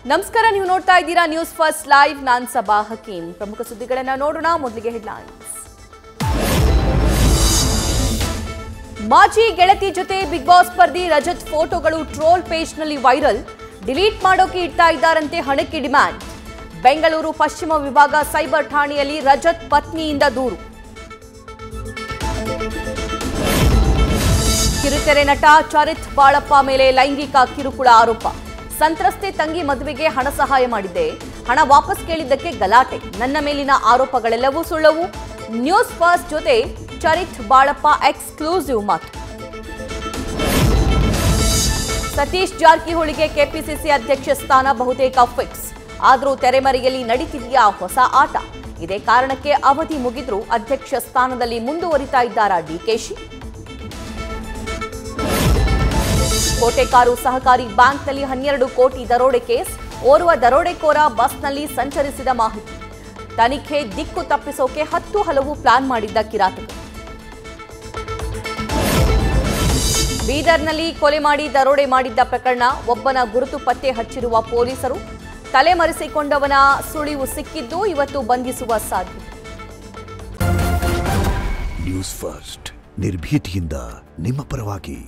ನಮಸ್ಕಾರ, ನೀವು ನೋಡ್ತಾ ಇದ್ದೀರಾ ನ್ಯೂಸ್ ಫಸ್ಟ್ ಲೈವ್. ನಾನು ಸಬಾ ಹಕೀಂ. ಪ್ರಮುಖ ಸುದ್ದಿಗಳನ್ನು ನೋಡೋಣ. ಮೊದಲಿಗೆ ಹೆಡ್ಲೈನ್ಸ್. ಮಾಜಿ ಗೆಳತಿ ಜೊತೆ ಬಿಗ್ ಬಾಸ್ ಸ್ಪರ್ಧಿ ರಜತ್ ಫೋಟೋಗಳು ಟ್ರೋಲ್ ಪೇಜ್ನಲ್ಲಿ ವೈರಲ್. ಡಿಲೀಟ್ ಮಾಡೋಕೆ ಇಡ್ತಾ ಇದ್ದಾರಂತೆ ಹಣಕ್ಕೆ ಡಿಮ್ಯಾಂಡ್. ಬೆಂಗಳೂರು ಪಶ್ಚಿಮ ವಿಭಾಗ ಸೈಬರ್ ಠಾಣೆಯಲ್ಲಿ ರಜತ್ ಪತ್ನಿಯಿಂದ ದೂರು. ಕಿರುತೆರೆ ನಟ ಚರಿತ್ ಬಾಳಪ್ಪ ಮೇಲೆ ಲೈಂಗಿಕ ಕಿರುಕುಳ ಆರೋಪ. ಸಂತ್ರಸ್ತೆ ತಂಗಿ ಮದುವೆಗೆ ಹಣ ಸಹಾಯ ಮಾಡಿದ್ದೆ, ಹಣ ವಾಪಸ್ ಕೇಳಿದ್ದಕ್ಕೆ ಗಲಾಟೆ. ನನ್ನ ಮೇಲಿನ ಆರೋಪಗಳೆಲ್ಲವೂ ಸುಳ್ಳವು. ನ್ಯೂಸ್ ಫಸ್ಟ್ ಜೊತೆ ಚರಿತ್ ಬಾಳಪ್ಪ ಎಕ್ಸ್ಕ್ಲೂಸಿವ್ ಮಾತು. ಸತೀಶ್ ಜಾರಕಿಹೊಳಿಗೆ ಕೆಪಿಸಿಸಿ ಅಧ್ಯಕ್ಷ ಸ್ಥಾನ ಬಹುತೇಕ ಫಿಕ್ಸ್. ಆದರೂ ತೆರೆಮರೆಯಲ್ಲಿ ನಡೀತಿದೆಯಾ ಹೊಸ ಆಟ? ಇದೇ ಕಾರಣಕ್ಕೆ ಅವಧಿ ಮುಗಿದ್ರೂ ಅಧ್ಯಕ್ಷ ಸ್ಥಾನದಲ್ಲಿ ಮುಂದುವರಿತಾ ಇದ್ದಾರಾ ಡಿಕೆಶಿ? ಕೋಟೆಕಾರು ಸಹಕಾರಿ ಬ್ಯಾಂಕ್ನಲ್ಲಿ 12 ಕೋಟಿ ದರೋಡೆ ಕೇಸ್. ಓರ್ವ ದರೋಡೆಕೋರ ಬಸ್ನಲ್ಲಿ ಸಂಚರಿಸಿದ ಮಾಹಿತಿ. ತನಿಖೆ ದಿಕ್ಕು ತಪ್ಪಿಸೋಕೆ 10 ಹಲವು ಪ್ಲಾನ್ ಮಾಡಿದ್ದ ಕಿರಾತಕ. ಬೀದರ್ನಲ್ಲಿ ಕೊಲೆ ಮಾಡಿ ದರೋಡೆ ಮಾಡಿದ್ದ ಪ್ರಕರಣ. ಒಬ್ಬನ ಗುರುತು ಪತ್ತೆ ಹಚ್ಚಿರುವ ಪೊಲೀಸರು. ತಲೆಮರೆಸಿಕೊಂಡವನ ಸುಳಿವು ಸಿಕ್ಕಿದ್ದು ಇವತ್ತು ಬಂಧಿಸುವ ಸಾಧ್ಯತೆ. ನ್ಯೂಸ್ ಫಸ್ಟ್ ನಿರ್ಭೀತಿಯಿಂದ ನಿಮ್ಮ ಪರವಾಗಿ.